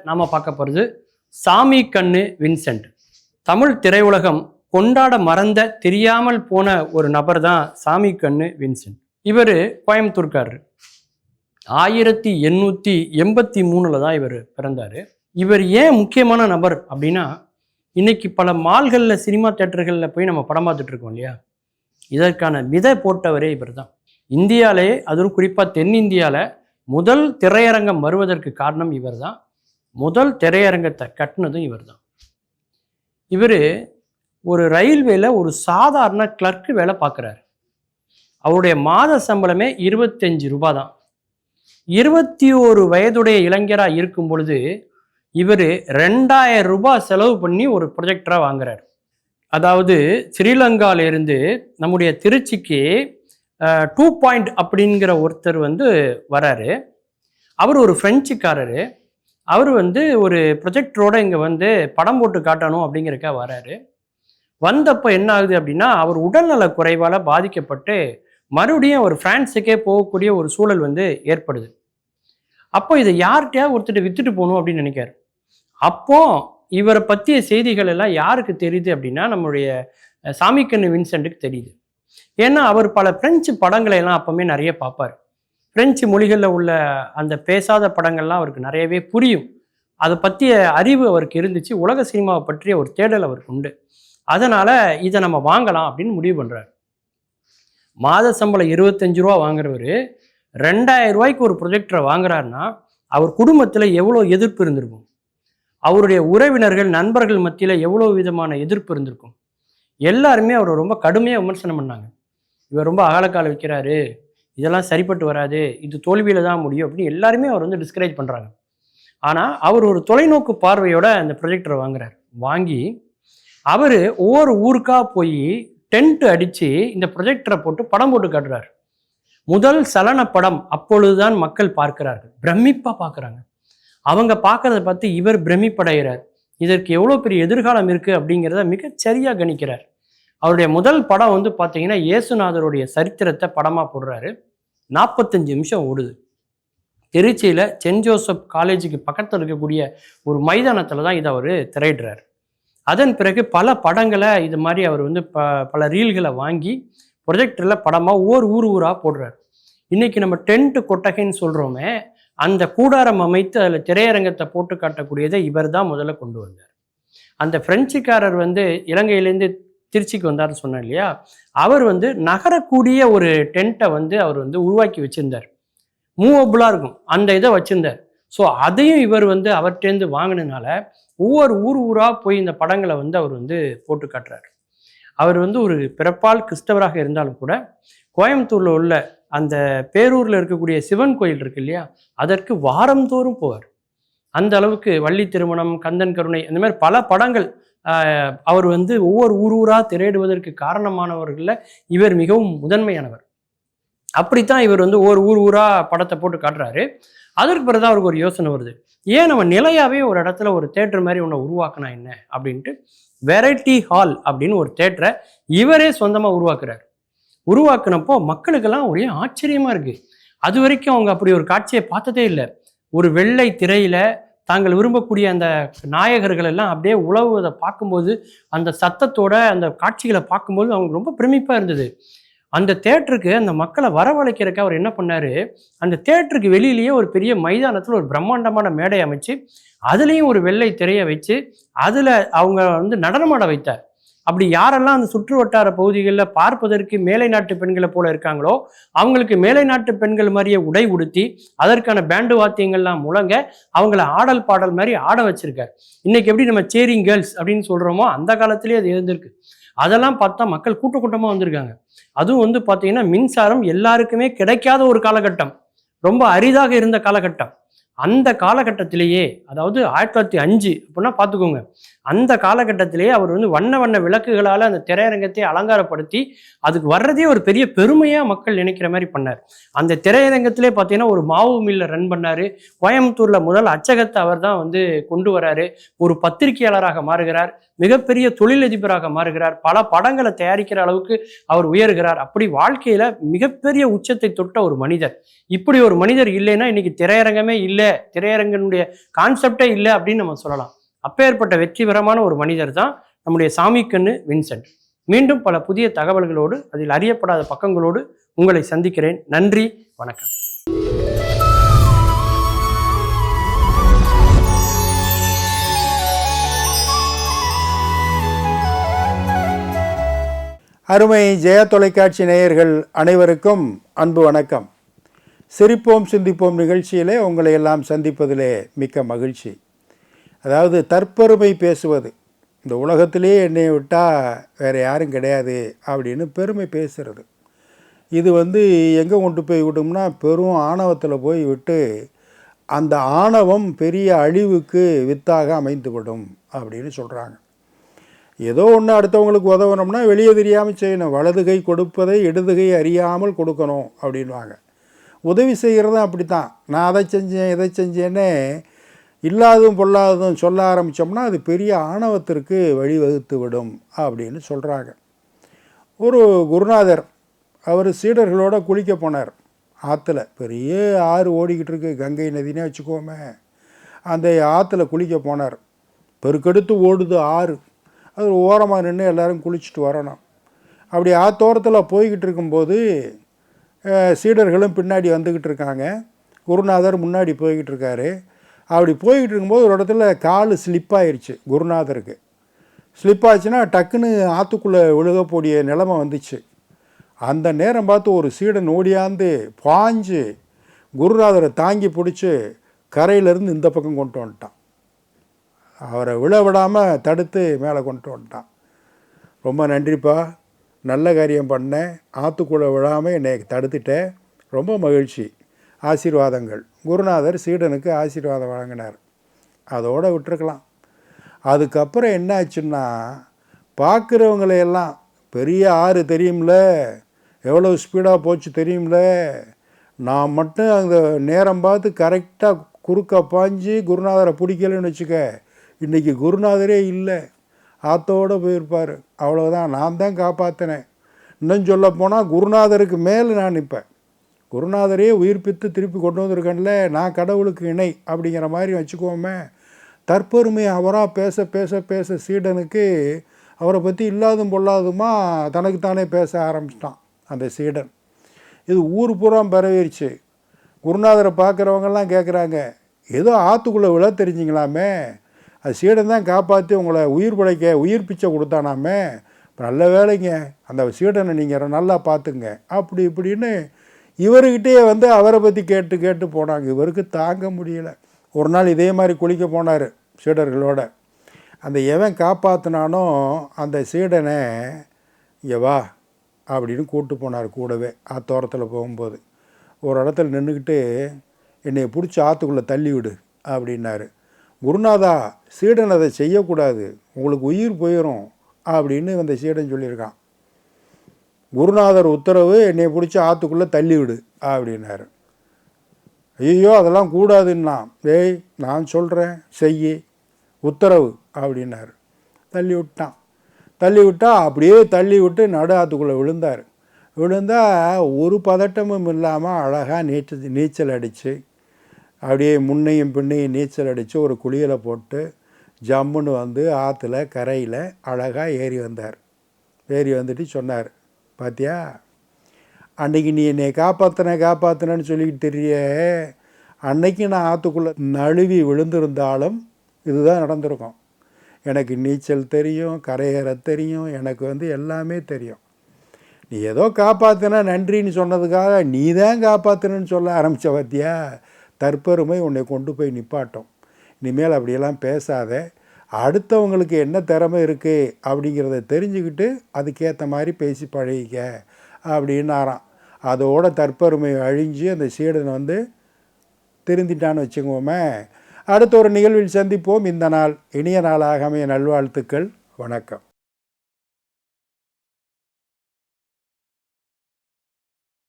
நாம் பார்க்க போகிறது சாமி கண்ணு வின்சென்ட். தமிழ் திரையுலகம் கொண்டாட மறந்த தெரியாமல் போன ஒரு நபர் தான் சாமி கண்ணு வின்சென்ட். இவர் கோயம்புத்தூர்காரர். 1883 தான் இவர் பிறந்தார். இவர் ஏன் முக்கியமான நபர் அப்படின்னா, இன்னைக்கு பல மால்களில் சினிமா தியேட்டர்களில் போய் நம்ம படம் பார்த்துட்டு இருக்கோம் இல்லையா, இதற்கான விதை போட்டவரே இவர் தான். இந்தியாவிலே, அதுவும் குறிப்பாக தென்னிந்தியாவில் முதல் திரையரங்கம் வருவதற்கு காரணம் இவர் தான். முதல் திரையரங்கத்தை கட்டினதும் இவர் தான். இவர் ஒரு ரயில்வேல ஒரு சாதாரண கிளர்க்கு வேலை பார்க்குறாரு. அவருடைய மாத சம்பளமே 25 ரூபாய் தான். 21 வயதுடைய இளைஞராக இருக்கும் பொழுது இவர் 2000 ரூபாய் செலவு பண்ணி ஒரு ப்ரொஜெக்டராக வாங்குறார். அதாவது ஸ்ரீலங்காவிலிருந்து நம்முடைய திருச்சிக்கு 2 பாயிண்ட் அப்படிங்கிற ஒருத்தர் வராரு. அவர் ஒரு ஃப்ரெஞ்சுக்காரரு. அவர் ஒரு ப்ரொஜெக்டரோட இங்கே படம் போட்டு காட்டணும் அப்படிங்கிறக்கா வராரு. வந்தப்போ என்ன ஆகுது அப்படின்னா, அவர் உடல்நல குறைவால் பாதிக்கப்பட்டு மறுபடியும் அவர் பிரான்ஸுக்கே போகக்கூடிய ஒரு சூழல் ஏற்படுது. அப்போ இதை யார்கிட்டயா ஒருத்தர் வித்துட்டு போகணும் அப்படின்னு நினைக்காரு. அப்போ இவரை பற்றிய செய்திகள் எல்லாம் யாருக்கு தெரியுது அப்படின்னா, நம்மளுடைய சாமிக்கண்ணு வின்சென்ட்டுக்கு தெரியுது. ஏன்னா அவர் பல பிரெஞ்சு படங்களை எல்லாம் அப்பவுமே நிறைய பார்ப்பார். பிரெஞ்சு மொழிகளில் உள்ள அந்த பேசாத படங்கள்லாம் அவருக்கு நிறையவே புரியும். அதை பற்றிய அறிவு அவருக்கு இருந்துச்சு. உலக சினிமாவை பற்றிய ஒரு தேடல் அவருக்கு உண்டு. அதனால் இதை நம்ம வாங்கலாம் அப்படின்னு முடிவு பண்ணுறாரு. மாத சம்பளம் 25 ரூபா வாங்குறவர் 2000 ரூபாய்க்கு ஒரு ப்ரொஜெக்டரை வாங்குறாருன்னா அவர் குடும்பத்தில் எவ்வளோ எதிர்ப்பு இருந்திருக்கும், அவருடைய உறவினர்கள் நண்பர்கள் மத்தியில் எவ்வளோ விதமான எதிர்ப்பு இருந்திருக்கும். எல்லாருமே அவர் ரொம்ப கடுமையாக விமர்சனம் பண்ணாங்க. இவர் ரொம்ப அகலக்கால வைக்கிறாரு, இதெல்லாம் சரிப்பட்டு வராது, இது தோல்வியில் தான் முடியும் அப்படின்னு எல்லாருமே அவர் டிஸ்கரேஜ் பண்ணுறாங்க. ஆனால் அவர் ஒரு தொலைநோக்கு பார்வையோட அந்த ப்ரொஜெக்டரை வாங்குறார். வாங்கி அவர் ஒவ்வொரு ஊருக்காக போய் டென்ட் அடித்து இந்த ப்ரொஜெக்டரை போட்டு படம் போட்டு காட்டுறார். முதல் சலன படம் அப்பொழுதுதான் மக்கள் பார்க்கிறார்கள், பிரமிப்பாக பார்க்குறாங்க. அவங்க பார்க்கறத பார்த்து இவர் பிரமிப்படைகிறார். இதற்கு எவ்வளோ பெரிய எதிர்காலம் இருக்குது அப்படிங்கிறத மிகச்சரியாக கணிக்கிறார். அவருடைய முதல் படம் பார்த்தீங்கன்னா இயேசுநாதருடைய சரித்திரத்தை படமாக போடுறாரு. 45 நிமிஷம் ஓடுது. திருச்சியில் சென்ட் ஜோசப் காலேஜுக்கு பக்கத்தில் இருக்கக்கூடிய ஒரு மைதானத்தில் தான் இதை அவர் திரையிடுறார். அதன் பிறகு பல படங்களை இது மாதிரி அவர் பல ரீல்களை வாங்கி ப்ரொஜெக்டரில் படமாக ஒவ்வொரு ஊராக போடுறார். இன்றைக்கி நம்ம டென்ட் கொட்டகைன்னு சொல்கிறோமே, அந்த கூடாரம் அமைத்து அதில் திரையரங்கத்தை போட்டு காட்டக்கூடியதை இவர் தான் முதல்ல கொண்டு வந்தார். அந்த பிரெஞ்சுக்காரர் இலங்கையிலேருந்து திருச்சிக்கு வந்தார்னு சொன்னேன் இல்லையா, அவர் நகரக்கூடிய ஒரு டென்ட்டை அவர் உருவாக்கி வச்சுருந்தார். மூவபுளாக இருக்கும், அந்த இதை வச்சுருந்தார். ஸோ அதையும் இவர் அவர்கிட்டேருந்து வாங்கினதுனால ஒவ்வொரு ஊராக போய் இந்த படங்களை அவர் போட்டு காட்டுறார். அவர் ஒரு பிறப்பால் கிறிஸ்தவராக இருந்தாலும் கூட கோயம்புத்தூரில் உள்ள அந்த பேரூரில் இருக்கக்கூடிய சிவன் கோயில் இருக்கு இல்லையா, அதற்கு வாரந்தோறும் போவார். அந்த அளவுக்கு வள்ளி திருமணம், கந்தன் கருணை, இந்த மாதிரி பல படங்கள் அவர் ஒவ்வொரு ஊராக திரையிடுவதற்கு காரணமானவர்களில் இவர் மிகவும் முதன்மையானவர். அப்படித்தான் இவர் ஒவ்வொரு ஊராக படத்தை போட்டு காட்டுறாரு. அதற்கு பிறகுதான் அவருக்கு ஒரு யோசனை வருது, ஏன் நம்ம நிலையாகவே ஒரு இடத்துல ஒரு தேட்டர் மாதிரி ஒன்று உருவாக்கினா என்ன அப்படின்ட்டு வெரைட்டி ஹால் அப்படின்னு ஒரு தேட்டரை இவரே சொந்தமாக உருவாக்குறார். உருவாக்குனப்போ மக்களுக்கெல்லாம் ஒரே ஆச்சரியமாக இருக்குது. அது வரைக்கும் அவங்க அப்படி ஒரு காட்சியை பார்த்ததே இல்லை. ஒரு வெள்ளை திரையில் தாங்கள் விரும்பக்கூடிய அந்த நாயகர்கள் எல்லாம் அப்படியே உலவுவதை பார்க்கும்போது, அந்த சத்தத்தோட அந்த காட்சிகளை பார்க்கும்போது அவங்க ரொம்ப பிரமிப்பாக இருந்தது. அந்த தேட்டருக்கு அந்த மக்களை வரவழைக்கிறதுக்கு அவர் என்ன பண்ணார், அந்த தேட்டருக்கு வெளியிலேயே ஒரு பெரிய மைதானத்தில் ஒரு பிரம்மாண்டமான மேடை அமைச்சு அதுலேயும் ஒரு வெள்ளை திரையை வச்சு அதில் அவங்க நடனமாட வைத்தார். அப்படி யாரெல்லாம் அந்த சுற்று வட்டார பகுதிகளில் பார்ப்பதற்கு மேலை நாட்டு பெண்களை போல இருக்காங்களோ அவங்களுக்கு மேலை நாட்டு பெண்கள் மாதிரியே உடை உடுத்தி அதற்கான பேண்டு வாத்தியங்கள்லாம் முழங்க அவங்கள ஆடல் பாடல் மாதிரி ஆட வச்சிருக்கார். இன்னைக்கு எப்படி நம்ம சேரிங் கேர்ள்ஸ் அப்படின்னு சொல்கிறோமோ அந்த காலத்திலேயே அது இருந்திருக்கு. அதெல்லாம் பார்த்தா மக்கள் கூட்டமாக வந்திருக்காங்க. அதுவும் பார்த்தீங்கன்னா மின்சாரம் எல்லாருக்குமே கிடைக்காத ஒரு காலகட்டம், ரொம்ப அரிதாக இருந்த காலகட்டம். அந்த காலகட்டத்திலேயே, அதாவது 1905 அப்படின்னா பார்த்துக்கோங்க, அந்த காலகட்டத்திலேயே அவர் வண்ண வண்ண விளக்குகளால் அந்த திரையரங்கத்தை அலங்காரப்படுத்தி அதுக்கு வர்றதே ஒரு பெரிய பெருமையாக மக்கள் நினைக்கிற மாதிரி பண்ணார். அந்த திரையரங்கத்திலே பார்த்தீங்கன்னா ஒரு மாவு மில்லை ரன் பண்ணார். கோயம்புத்தூரில் முதல் அச்சகத்தை அவர் தான் கொண்டு வராரு. ஒரு பத்திரிகையாளராக மாறுகிறார். மிகப்பெரிய தொழிலதிபராக மாறுகிறார். பல படங்களை தயாரிக்கிற அளவுக்கு அவர் உயர்கிறார். அப்படி வாழ்க்கையில் மிகப்பெரிய உச்சத்தை தொட்ட ஒரு மனிதர். இப்படி ஒரு மனிதர் இல்லைன்னா இன்னைக்கு திரையரங்கமே இல்லை இல்லை, திரையரங்கனுடைய கான்செப்டே இல்லை அப்படின்னு நம்ம சொல்லலாம். அப்பேற்பட்ட வெற்றிகரமான ஒரு மனிதர் தான் நம்முடைய சாமிக்கண்ணு வின்சென்ட். மீண்டும் பல புதிய தகவல்களோடு, அதில் அறியப்படாத பக்கங்களோடு உங்களை சந்திக்கிறேன். நன்றி, வணக்கம். அருமை ஜெயா தொலைக்காட்சி நேயர்கள் அனைவருக்கும் அன்பு வணக்கம். சிரிப்போம் சிந்திப்போம் நிகழ்ச்சியிலே உங்களை எல்லாம் சந்திப்பதிலே மிக்க மகிழ்ச்சி. அதாவது தற்பெருமை பேசுவது, இந்த உலகத்திலே என்னை விட்டால் வேறு யாரும் கிடையாது அப்படின்னு பெருமை பேசுகிறது. இது எங்கே கொண்டு போய் விட்டோம்னா பெரும் ஆணவத்தில் போய் விட்டு அந்த ஆணவம் பெரிய அழிவுக்கு வித்தாக அமைந்துவிடும் அப்படின்னு சொல்கிறாங்க. ஏதோ ஒன்று அடுத்தவங்களுக்கு உதவணும்னா வெளியே தெரியாமல் செய்யணும். வலது கை கொடுப்பதை இடது கை அறியாமல் கொடுக்கணும் அப்படின்வாங்க. உதவி செய்கிறதும் அப்படி தான். நான் அதை செஞ்சேன் இதை செஞ்சேன்னே இல்லாததும் பொல்லாததும் சொல்ல ஆரம்பித்தோம்னா அது பெரிய ஆணவத்திற்கு வழிவகுத்து விடும் அப்படின்னு சொல்கிறாங்க. ஒரு குருநாதர் அவர் சீடர்களோடு குளிக்க போனார். ஆற்றுல பெரிய ஆறு ஓடிக்கிட்டு இருக்கு, கங்கை நதினே வச்சுக்கோமே. அந்த ஆற்றுல குளிக்க போனார். பெருக்கெடுத்து ஓடுது ஆறு. அது ஓரமாக நின்று எல்லோரும் குளிச்சுட்டு வரணும். அப்படி ஆத்தோரத்தில் போய்கிட்டு இருக்கும்போது சீடர்களும் பின்னாடி வந்துக்கிட்டு இருக்காங்க. குருநாதர் முன்னாடி போய்கிட்டு இருக்காரு. அப்படி போய்கிட்டு இருக்கும்போது ஒரு இடத்துல கால் ஸ்லிப்பாயிருச்சு. குருநாதருக்கு ஸ்லிப்பாச்சுன்னா டக்குன்னு ஆற்றுக்குள்ளே விழுகக்கூடிய நிலைமை வந்துச்சு. அந்த நேரம் பார்த்து ஒரு சீடன் ஓடியாந்து பாஞ்சு குருநாதரை தாங்கி பிடிச்சி கரையிலேருந்து இந்த பக்கம் கொண்டு வந்துட்டான். அவரை விழ விடாமல் தடுத்து மேலே கொண்டு வந்துட்டான். ரொம்ப நன்றிப்பா, நல்ல காரியம் பண்ணேன், ஆற்றுக்குள்ளே விழாமல் என்னை தடுத்துட்டேன், ரொம்ப மகிழ்ச்சி, ஆசீர்வாதங்கள். குருநாதர் சீடனுக்கு ஆசீர்வாதம் வழங்கினார். அதோடு விட்டுருக்கலாம். அதுக்கப்புறம் என்ன ஆச்சுன்னா, பார்க்குறவங்களையெல்லாம் பெரிய ஆறு தெரியும்ல, எவ்வளோ ஸ்பீடாக போச்சு தெரியும்ல, நான் மட்டும் அந்த நேரம் பார்த்து கரெக்டாக குறுக்க பாஞ்சு குருநாதரை பிடிக்கலன்னு வச்சுக்க, இன்றைக்கி குருநாதரே இல்லை, ஆற்றோடு போயிருப்பார். அவ்வளோதான், நான் தான் காப்பாற்றினேன். இன்னும் சொல்ல போனால் குருநாதருக்கு மேலே நான் நிற்பேன். குருநாதரையே உயிர்ப்பித்து திருப்பி கொண்டு வந்திருக்கேன்ல, நான் கடவுளுக்கு இணை அப்படிங்கிற மாதிரி வச்சுக்கோமே. தற்பெருமை அவராக பேச பேச பேச சீடனுக்கு அவரை பற்றி இல்லாதும் பொல்லாதுமா தனக்குத்தானே பேச ஆரம்பிச்சிட்டான் அந்த சீடன். இது ஊர் பூரா பரவிடுச்சு. குருநாதரை பார்க்குறவங்கெல்லாம் கேட்குறாங்க, ஏதோ ஆற்றுக்குள்ளே விழ தெரிஞ்சிங்களாமே, அது சீடன் தான் காப்பாற்றி உங்களை உயிர் பிச்சை கொடுத்தானாமே, நல்ல வேலைங்க, அந்த சீடனை நீங்கள் நல்லா பார்த்துங்க அப்படி இப்படின்னு இவர்கிட்டயே அவரை பற்றி கேட்டு கேட்டு போனாங்க. இவருக்கு தாங்க முடியல. ஒரு நாள் இதே மாதிரி குளிக்க போனார் சீடர்களோட. அந்த எவன் காப்பாற்றினானோ அந்த சீடனை இங்கே வா அப்படின்னு கூப்பிட்டு போனார். கூடவே ஆத்தோரத்தில் போகும்போது ஒரு இடத்துல நின்றுக்கிட்டு என்னை பிடிச்சி ஆற்றுக்குள்ளே தள்ளி விடு அப்படின்னாரு. குருநாதா, சீடன் அதை செய்யக்கூடாது, உங்களுக்கு உயிர் போயிடும் அப்படின்னு அந்த சீடன் சொல்லியிருக்கான். குருநாதர் உத்தரவு, என்னை பிடிச்சி ஆற்றுக்குள்ளே தள்ளி விடு அப்படின்னாரு. ஐயோ அதெல்லாம் கூடாதுன்னா, ஏய் நான் சொல்கிறேன் செய்யி, உத்தரவு அப்படின்னாரு. தள்ளி விட்டான். தள்ளி விட்டால் அப்படியே தள்ளி விட்டு நடு ஆற்றுக்குள்ளே விழுந்தார். விழுந்தால் ஒரு பதட்டமும் இல்லாமல் அழகாக நீச்சல் அடித்து அப்படியே முன்னையும் பின்னையும் நீச்சல் அடித்து ஒரு குளியலை போட்டு ஜம்முன்னு ஆற்றுல கரையில் அழகாக ஏறி வந்தார். ஏறி வந்துட்டு சொன்னார், பாத்தியா அன்னைக்கு நீ என்னை காப்பாற்றினேன்னு சொல்லிக்கிட்டு தெரிய, அன்னைக்கு நான் ஆற்றுக்குள்ளே நழுவி விழுந்திருந்தாலும் இதுதான் நடந்திருக்கும். எனக்கு நீச்சல் தெரியும், கரையேற தெரியும், எனக்கு எல்லாமே தெரியும். நீ ஏதோ காப்பாற்றின நன்றின்னு சொன்னதுக்காக நீ தான் காப்பாற்றினு சொல்ல ஆரம்பித்த பாத்தியா, தற்பெருமை உன்னை கொண்டு போய் நிப்பாட்டும். இனிமேல் அப்படியெல்லாம் பேசாத, அடுத்தவங்களுக்கு என்ன திறமை இருக்குது அப்படிங்கிறத தெரிஞ்சுக்கிட்டு அதுக்கேற்ற மாதிரி பேசி பழகிக்க அப்படின்னாராம். அதோட தற்பெருமை அழிஞ்சு அந்த சீடன் திருந்திட்டான்னு வச்சுக்கோமே. அடுத்த ஒரு நிகழ்வில் சந்திப்போம். இந்த நாள் இனிய நாளாக அமைய நல்வாழ்த்துக்கள். வணக்கம்.